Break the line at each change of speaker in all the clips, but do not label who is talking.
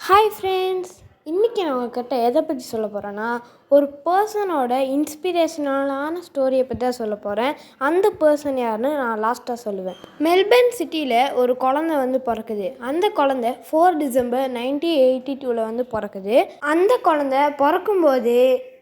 Hi friends, இன்றைக்கி நான் உங்கள்கிட்ட எதை பற்றி சொல்ல போகிறேன்னா, ஒரு பர்சனோட இன்ஸ்பிரேஷனலான ஸ்டோரியை பற்றி தான் சொல்ல போகிறேன். அந்த பர்சன் யாருன்னு நான் லாஸ்ட்டாக சொல்லுவேன். மெல்பர்ன் சிட்டியில் ஒரு குழந்தை பிறக்குது. அந்த குழந்தை 4 டிசம்பர் 1982 பிறக்குது. அந்த குழந்தை பிறக்கும்போது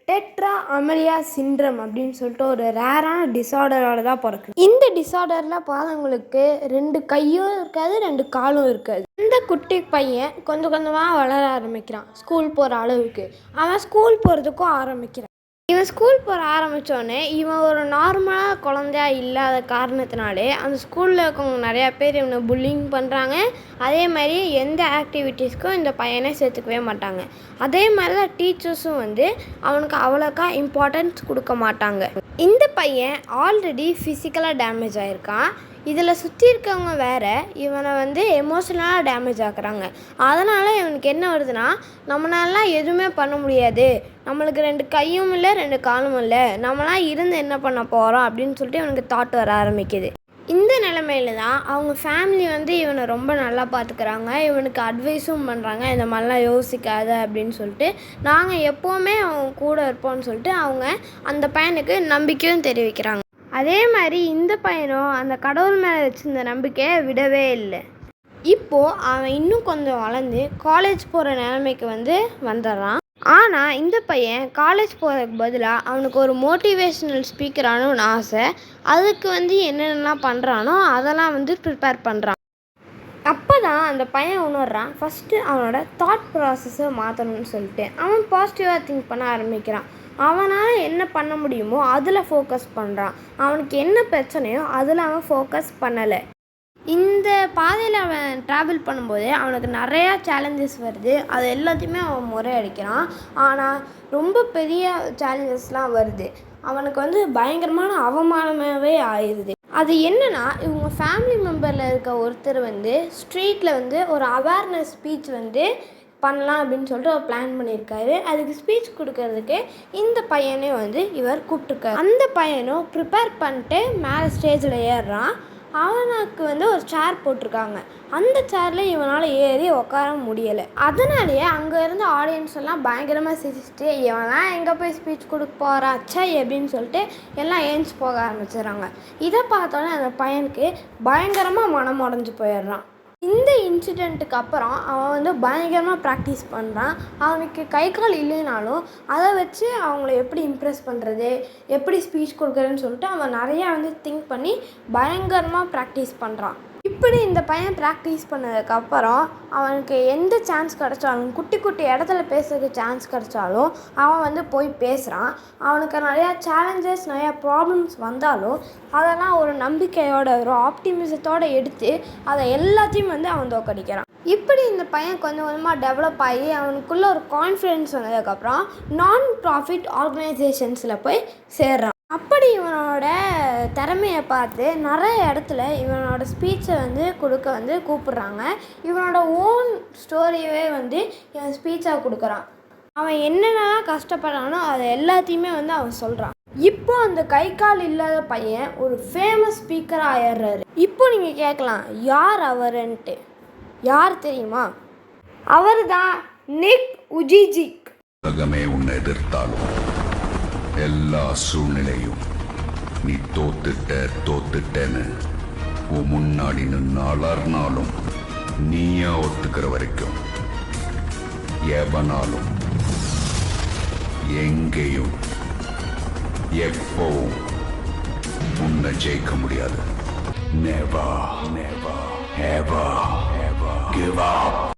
டெட்ரா அமலியா சிண்ட்ரம் அப்படின்னு சொல்லிட்டு ஒரு ரேரான டிஸார்டரோட தான் பிறக்குது. இந்த டிஸார்டரில் பாருங்களுக்கு 2 கையும் இருக்காது, 2 காலும் இருக்காது. இந்த குட்டி பையன் கொஞ்சம் கொஞ்சமாக வளர ஆரம்பிக்கிறான். ஸ்கூல் போகிற அளவுக்கு அவன் ஸ்கூல் போகிறதுக்கும் ஆரம்பிக்கிறான். இவன் ஸ்கூல் போகிற ஆரம்பித்தோடனே இவன் ஒரு நார்மலாக குழந்தையா இல்லாத காரணத்தினாலே அந்த ஸ்கூலில் இருக்கவங்க நிறையா பேர் இவனை புல்லிங் பண்ணுறாங்க. அதே மாதிரி எந்த ஆக்டிவிட்டீஸ்க்கும் இந்த பையனை சேர்த்துக்கவே மாட்டாங்க. அதே மாதிரி தான் டீச்சர்ஸும் அவனுக்கு அவ்வளோக்கா இம்பார்ட்டன்ஸ் கொடுக்க மாட்டாங்க. இந்த பையன் ஆல்ரெடி ஃபிசிக்கலாக டேமேஜ் ஆகிருக்கான். இதில் சுற்றி இருக்கவங்க வேறு இவனை எமோஷ்னலாக டேமேஜ் ஆக்குறாங்க. அதனால் இவனுக்கு என்ன வருதுன்னா, நம்மளாலாம் எதுவுமே பண்ண முடியாது, நம்மளுக்கு 2 கையும் இல்லை 2 காலும் இல்லை, நம்மளாம் இருந்து என்ன பண்ண போகிறோம் அப்படின்னு சொல்லிட்டு இவனுக்கு தாட் வர ஆரம்பிக்குது. இந்த நிலமையில தான் அவங்க ஃபேமிலி இவனை ரொம்ப நல்லா பார்த்துக்கிறாங்க. இவனுக்கு அட்வைஸும் பண்ணுறாங்க, இந்த மாதிரிலாம் யோசிக்காத அப்படின்னு சொல்லிட்டு. நாங்கள் எப்போவுமே அவங்க கூட இருப்போம்னு சொல்லிட்டு அவங்க அந்த பையனுக்கு நம்பிக்கையும் தெரிவிக்கிறாங்க. அதே மாதிரி இந்த பையனும் அந்த கடவுள் மேலே வச்சுருந்த நம்பிக்கையை விடவே இல்லை. இப்போது அவன் இன்னும் கொஞ்சம் வளர்ந்து காலேஜ் போகிற நிலைமைக்கு வந்துடுறான். ஆனால் இந்த பையன் காலேஜ் போகிறதுக்கு பதிலாக அவனுக்கு ஒரு மோட்டிவேஷ்னல் ஸ்பீக்கரானு ஒன்று ஆசை. அதுக்கு என்னென்னலாம் பண்ணுறானோ அதெல்லாம் ப்ரிப்பேர் பண்ணுறான். அப்போ தான் அந்த பையன் உணர்றான், ஃபஸ்ட்டு அவனோட தாட் ப்ராசஸை மாற்றணும்னு சொல்லிட்டு அவன் பாசிட்டிவாக திங்க் பண்ண ஆரம்பிக்கிறான். அவனால் என்ன பண்ண முடியுமோ அதில் ஃபோக்கஸ் பண்ணுறான். அவனுக்கு என்ன பிரச்சனையோ அதில் அவன் ஃபோக்கஸ் பண்ணலை. இந்த பாதையில் அவன் ட்ராவல் பண்ணும்போது அவனுக்கு நிறையா சேலஞ்சஸ் வருது. அது எல்லாத்தையுமே அவன் முறையடிக்கிறான். ஆனால் ரொம்ப பெரிய சேலஞ்சஸ்லாம் வருது. அவனுக்கு பயங்கரமான அவமானமாகவே ஆயிடுது. அது என்னென்னா, இவங்க ஃபேமிலி மெம்பரில் இருக்க ஒருத்தர் ஸ்ட்ரீட்டில் ஒரு அவேர்னஸ் ஸ்பீச் பண்ணலாம் அப்படின்னு சொல்லிட்டு ஒரு பிளான் பண்ணியிருக்காரு. அதுக்கு ஸ்பீச் கொடுக்கறதுக்கு இந்த பையனே இவர் கூப்பிட்டுருக்காரு. அந்த பையனும் ப்ரிப்பேர் பண்ணிட்டு மேலே ஸ்டேஜில் ஏறுறான். அவனுக்கு ஒரு சேர் போட்டிருக்காங்க. அந்த சேரில் இவனால் ஏறி உட்கார முடியலை. அதனாலேயே அங்கே இருந்த ஆடியன்ஸ் எல்லாம் பயங்கரமாக சிரிச்சுட்டு, இவன்லாம் எங்கே போய் ஸ்பீச் கொடுக்க போகிறா சை அப்படின்னு சொல்லிட்டு எல்லாம் ஏஞ்சி போக ஆரம்பிச்சிடுறாங்க. இதை பார்த்தோன்னே அந்த பையனுக்கு பயங்கரமாக மனம் உடஞ்சி போயிடுறான். இந்த இன்சிடெண்ட்டுக்கு அப்புறம் அவன் பயங்கரமாக ப்ராக்டிஸ் பண்ணுறான். அவனுக்கு கை கால் இல்லைனாலும் அதை வச்சு அவங்கள எப்படி இம்ப்ரெஸ் பண்ணுறது, எப்படி ஸ்பீச் கொடுக்குறதுன்னு சொல்லிட்டு அவன் நிறையா திங்க் பண்ணி பயங்கரமாக ப்ராக்டிஸ் பண்ணுறான். இப்படி இந்த பையன் ப்ராக்டிஸ் பண்ணதுக்கப்புறம் அவனுக்கு எந்த சான்ஸ் கிடச்சாலும், குட்டி குட்டி இடத்துல பேசுறதுக்கு சான்ஸ் கிடச்சாலும் அவன் போய் பேசுகிறான். அவனுக்கு நிறையா சேலஞ்சஸ், நிறையா ப்ராப்ளம்ஸ் வந்தாலும் அதெல்லாம் ஒரு நம்பிக்கையோட, ஒரு ஆப்டிமிசத்தோடு எடுத்து அதை எல்லாத்தையும் அவன் தோக்கடிக்கிறான். இப்படி இந்த பையன் கொஞ்சம் கொஞ்சமாக டெவலப் ஆகி அவனுக்குள்ளே ஒரு கான்ஃபிடென்ஸ் வந்ததுக்கப்புறம் நான் ப்ராஃபிட் ஆர்கனைசேஷன்ஸில் போய் சேர்றான். அப்படி இவனோட திறமையை பார்த்து நிறைய இடத்துல இவனோட ஸ்பீச்சை கொடுக்க கூப்பிட்றாங்க. இவனோட ஓன் ஸ்டோரியவே இவன் ஸ்பீச்சாக கொடுக்குறான். அவன் என்னென்னலாம் கஷ்டப்படுறானோ அதை எல்லாத்தையுமே அவன் சொல்கிறான். இப்போ அந்த கை கால் இல்லாத பையன் ஒரு ஃபேமஸ் ஸ்பீக்கராக ஆயிடுறாரு. இப்போ நீங்கள் கேட்கலாம், யார் அவருன்ட்டு. யார் தெரியுமா? அவர் தான் நிக் உஜிஜிக்.
உலகமே உன்னை எதிர்த்தாலும், எல்லா சூழ்நிலையும் நீ தோத்துட்டேன்னு உன் முன்னாடி நின்று அலர்னாலும் நீயா ஒத்துக்கிற வரைக்கும் எவனாலும் எங்கேயும் எப்பவும் உன்னை ஜெயிக்க முடியாது. Never, never, ever, ever give up.